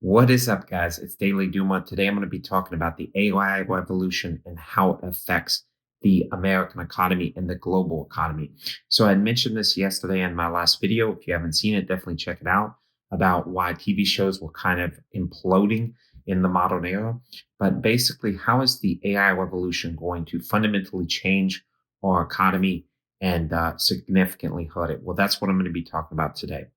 What is up, guys? It's Daily Duma. Today I'm going to be talking about the AI revolution and how it affects the American economy and the global economy. So I mentioned this yesterday in my last video. If you haven't seen it, definitely check it out about why TV shows were kind of imploding in the modern era. But basically, how is the AI revolution going to fundamentally change our economy and significantly hurt it? Well, that's what I'm going to be talking about today.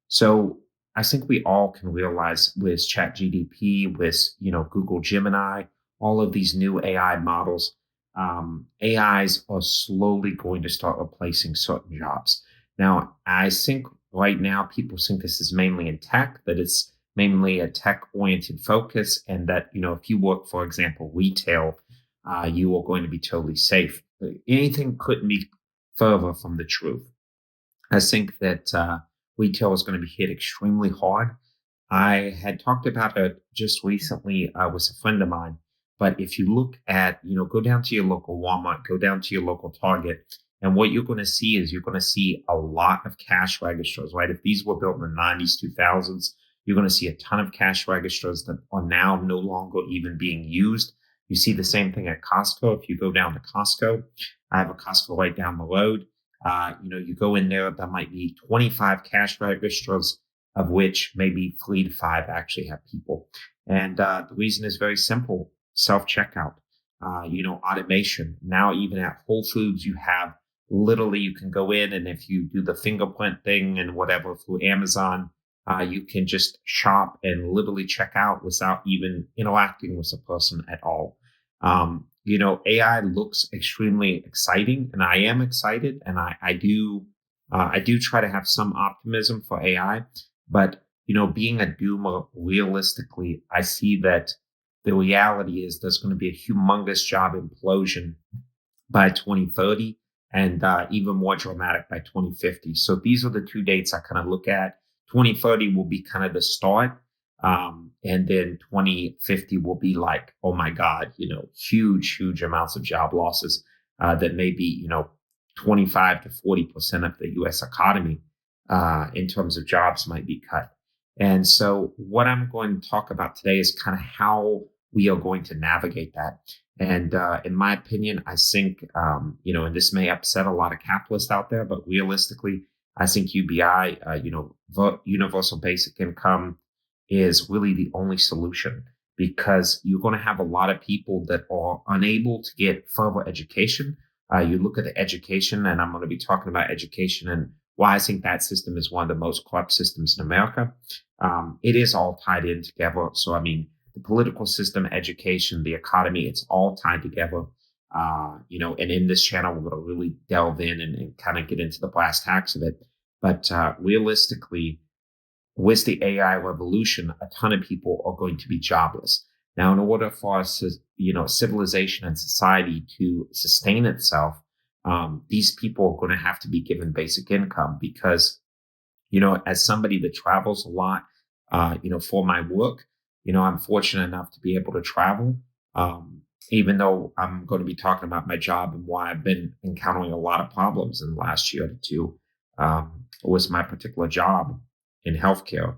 So I think we all can realize with ChatGPT, with Google Gemini, all of these new AI models, AIs are slowly going to start replacing certain jobs. Now, I think right now people think this is mainly in tech, that it's mainly a tech-oriented focus, and that if you work, for example, retail, you are going to be totally safe. Anything couldn't be further from the truth. I think that retail is going to be hit extremely hard. I had talked about it just recently with a friend of mine. But if you look at, go down to your local Walmart, go down to your local Target, and what you're going to see is you're going to see a lot of cash registers, right? If these were built in the 90s, 2000s, you're going to see a ton of cash registers that are now no longer even being used. You see the same thing at Costco. If you go down to Costco, I have a Costco right down the road. You go in there, there might be 25 cash registers, of which maybe 3 to 5 actually have people. And the reason is very simple: self checkout, automation. Now, even at Whole Foods, you have literally you can go in, and if you do the fingerprint thing and whatever through Amazon, you can just shop and literally check out without even interacting with a person at all. AI looks extremely exciting, and I am excited, and I do try to have some optimism for AI, but being a doomer, realistically, I see that the reality is there's going to be a humongous job implosion by 2030, and even more dramatic by 2050. So these are the two dates I kind of look at. 2030 will be kind of the start. And then 2050 will be like, oh my God, huge, huge amounts of job losses that maybe, 25 to 40% of the US economy in terms of jobs might be cut. And so what I'm going to talk about today is kind of how we are going to navigate that. And in my opinion, I think, and this may upset a lot of capitalists out there, but realistically, I think UBI, universal basic income, is really the only solution, because you're going to have a lot of people that are unable to get further education. You look at the education, and I'm going to be talking about education and why I think that system is one of the most corrupt systems in America. It is all tied in together. So, I mean, the political system, education, the economy, it's all tied together. And in this channel, we're going to really delve in and kind of get into the brass tacks of it. But realistically, with the AI revolution, a ton of people are going to be jobless. Now, in order for us to, civilization and society to sustain itself, these people are going to have to be given basic income because, as somebody that travels a lot, for my work, I'm fortunate enough to be able to travel. Even though I'm going to be talking about my job and why I've been encountering a lot of problems in the last year or two with my particular job in healthcare.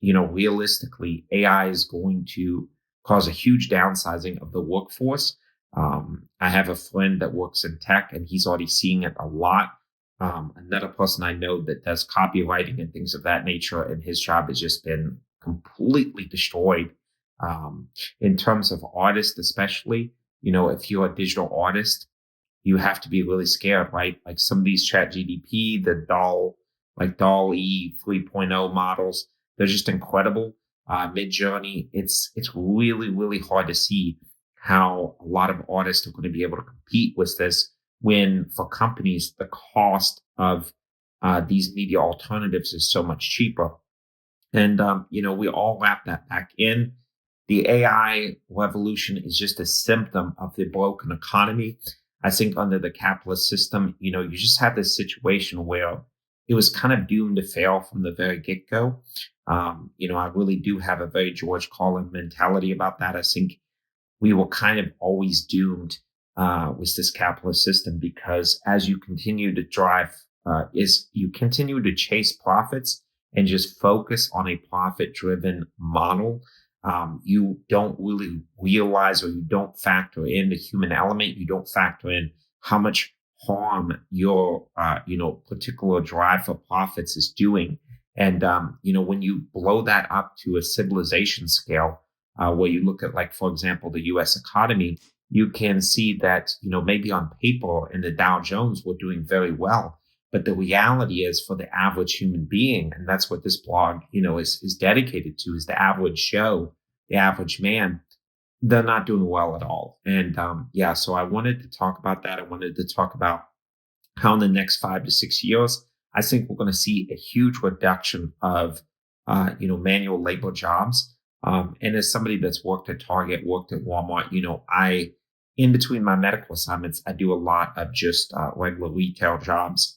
Realistically, AI is going to cause a huge downsizing of the workforce. I have a friend that works in tech, and he's already seeing it a lot. Another person I know that does copywriting and things of that nature, and his job has just been completely destroyed. In terms of artists, especially, if you're a digital artist, you have to be really scared, right? Like some of these Chat GDP, the DALL-E 3.0 models, they're just incredible. Mid-Journey, it's really, really hard to see how a lot of artists are going to be able to compete with this, when for companies, the cost of these media alternatives is so much cheaper. And, we all wrap that back in. The AI revolution is just a symptom of the broken economy. I think under the capitalist system, you just have this situation where it was kind of doomed to fail from the very get-go. I really do have a very George Carlin mentality about that. I think we were kind of always doomed with this capitalist system, because as you continue to drive, is you continue to chase profits, and just focus on a profit driven model, you don't really realize, or you don't factor in the human element. You don't factor in how much harm your, particular drive for profits is doing. And, when you blow that up to a civilization scale, where you look at, like, for example, the US economy, you can see that, maybe on paper in the Dow Jones, we're doing very well. But the reality is, for the average human being, and that's what this blog, is dedicated to, is the average Joe, the average man, they're not doing well at all. And yeah, so I wanted to talk about that. I wanted to talk about how in the next 5 to 6 years, I think we're going to see a huge reduction of, manual labor jobs. And as somebody that's worked at Target, worked at Walmart, in between my medical assignments, I do a lot of just regular retail jobs.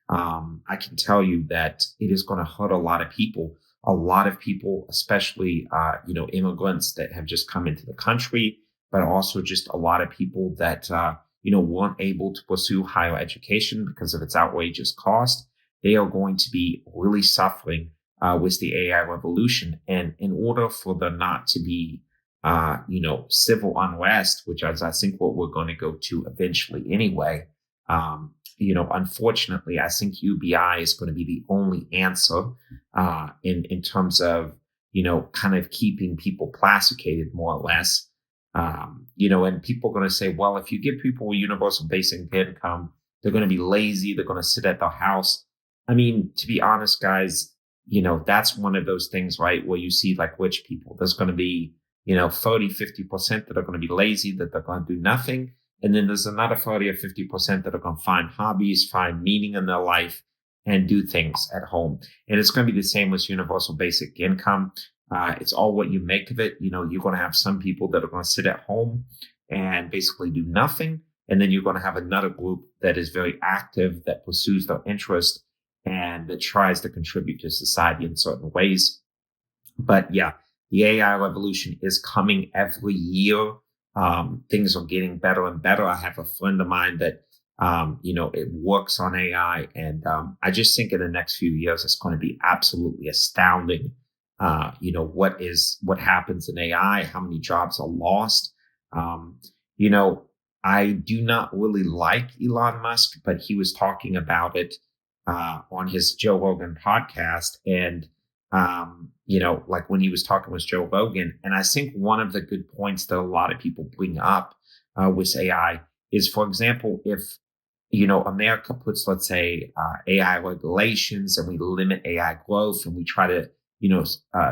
I can tell you that it is going to hurt a lot of people. A lot of people, especially immigrants that have just come into the country, but also just a lot of people that weren't able to pursue higher education because of its outrageous cost. They are going to be really suffering with the AI revolution. And in order for there not to be civil unrest, which is, I think, what we're going to go to eventually anyway. Unfortunately, I think UBI is going to be the only answer in terms of, kind of keeping people placated, more or less. And people are going to say, well, if you give people a universal basic income, they're going to be lazy. They're going to sit at their house. I mean, to be honest, guys, that's one of those things, right, where you see, like, rich people, there's going to be, 30, 50% that are going to be lazy, that they're going to do nothing. And then there's another 40 or 50% that are going to find hobbies, find meaning in their life, and do things at home. And it's going to be the same with universal basic income. It's all what you make of it. You're going to have some people that are going to sit at home and basically do nothing. And then you're going to have another group that is very active, that pursues their interest, and that tries to contribute to society in certain ways. But yeah, the AI revolution is coming every year. Things are getting better and better. I have a friend of mine that, it works on AI. And I just think in the next few years, it's going to be absolutely astounding. What happens in AI, how many jobs are lost. Um, you know, I do not really like Elon Musk, but he was talking about it on his Joe Rogan podcast. And like when he was talking with Joe Rogan. And I think one of the good points that a lot of people bring up with AI is, for example, if, America puts, let's say, AI regulations, and we limit AI growth, and we try to,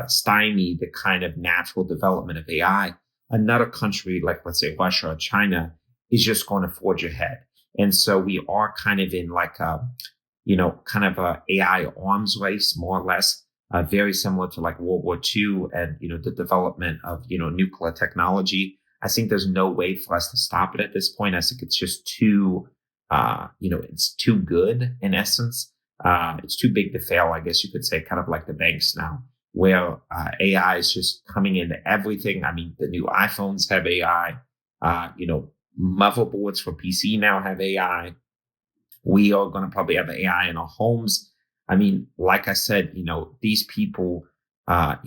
stymie the kind of natural development of AI, another country like, let's say, Russia or China is just going to forge ahead. And so we are kind of in like kind of a AI arms race, more or less. Very similar to like World War II and, the development of, nuclear technology. I think there's no way for us to stop it at this point. I think it's just too, it's too good in essence. It's too big to fail, I guess you could say, kind of like the banks now, where AI is just coming into everything. I mean, the new iPhones have AI, motherboards for PC now have AI. We are going to probably have AI in our homes. I mean, like I said, these people, like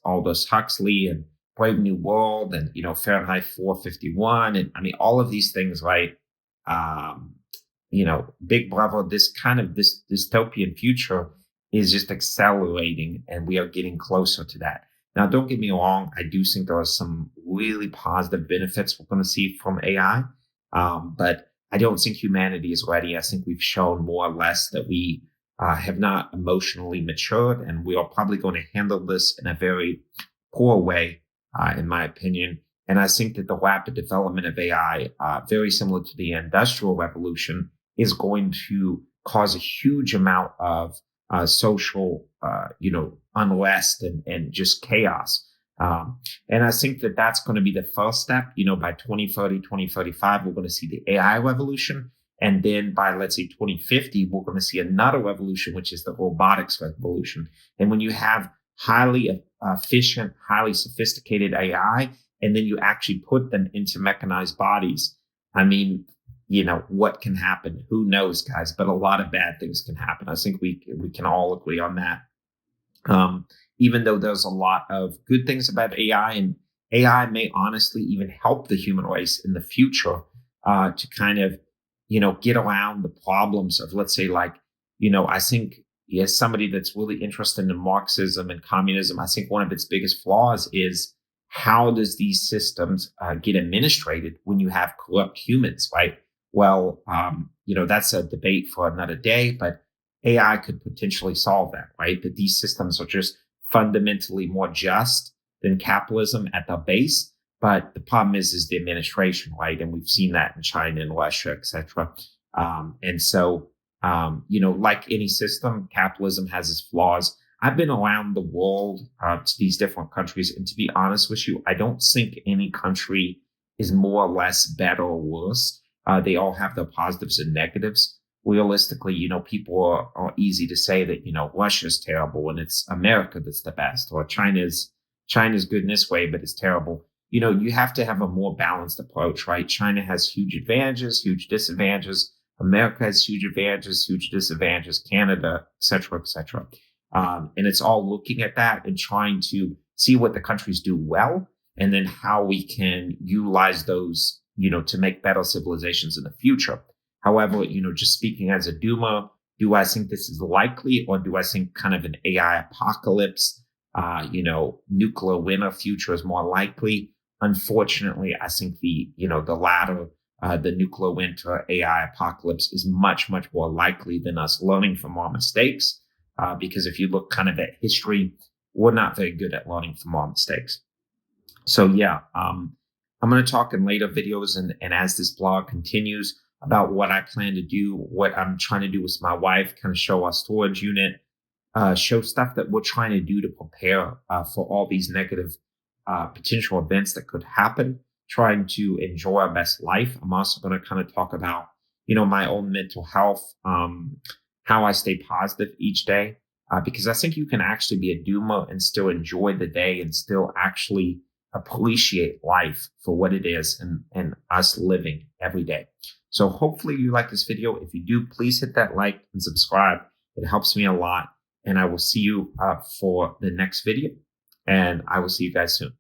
Aldous Huxley and Brave New World and, Fahrenheit 451. And I mean, all of these things, right? Big Brother, this dystopian future is just accelerating, and we are getting closer to that. Now, don't get me wrong. I do think there are some really positive benefits we're going to see from AI. But I don't think humanity is ready. I think we've shown more or less that we have not emotionally matured, and we are probably going to handle this in a very poor way, in my opinion. And I think that the rapid development of AI, very similar to the Industrial Revolution, is going to cause a huge amount of social, unrest and just chaos. And I think that that's going to be the first step. By 2030, 2035, we're going to see the AI revolution. And then by, let's say, 2050, we're going to see another revolution, which is the robotics revolution. And when you have highly efficient, highly sophisticated AI, and then you actually put them into mechanized bodies, I mean, what can happen. Who knows, guys? But a lot of bad things can happen. I think we can all agree on that. Um, Even though there's a lot of good things about AI, and AI may honestly even help the human race in the future to kind of, get around the problems of, let's say, like, I think, as somebody that's really interested in Marxism and communism, I think one of its biggest flaws is how does these systems get administrated when you have corrupt humans, right? Well, that's a debate for another day, but AI could potentially solve that, right? That these systems are just fundamentally more just than capitalism at the base. But the problem is the administration, right? And we've seen that in China and Russia, et cetera. And so, like any system, capitalism has its flaws. I've been around the world to these different countries. And to be honest with you, I don't think any country is more or less better or worse. They all have their positives and negatives. Realistically, people are easy to say that, Russia's terrible and it's America that's the best, or China's good in this way, but it's terrible. You have to have a more balanced approach, right? China has huge advantages, huge disadvantages. America has huge advantages, huge disadvantages, Canada, et cetera, et cetera. And it's all looking at that and trying to see what the countries do well, and then how we can utilize those, to make better civilizations in the future. However, just speaking as a doomer, do I think this is likely, or do I think kind of an AI apocalypse, nuclear winter future is more likely? Unfortunately, I think the latter, the nuclear winter AI apocalypse is much, much more likely than us learning from our mistakes. Because if you look kind of at history, we're not very good at learning from our mistakes. So yeah, I'm going to talk in later videos and as this blog continues about what I plan to do, what I'm trying to do with my wife, kind of show our storage unit, show stuff that we're trying to do to prepare for all these negative potential events that could happen, trying to enjoy our best life. I'm also going to kind of talk about, my own mental health, how I stay positive each day, because I think you can actually be a doomer and still enjoy the day and still actually appreciate life for what it is, and us living every day. So hopefully you like this video. If you do, please hit that like and subscribe. It helps me a lot. And I will see you for the next video. And I will see you guys soon.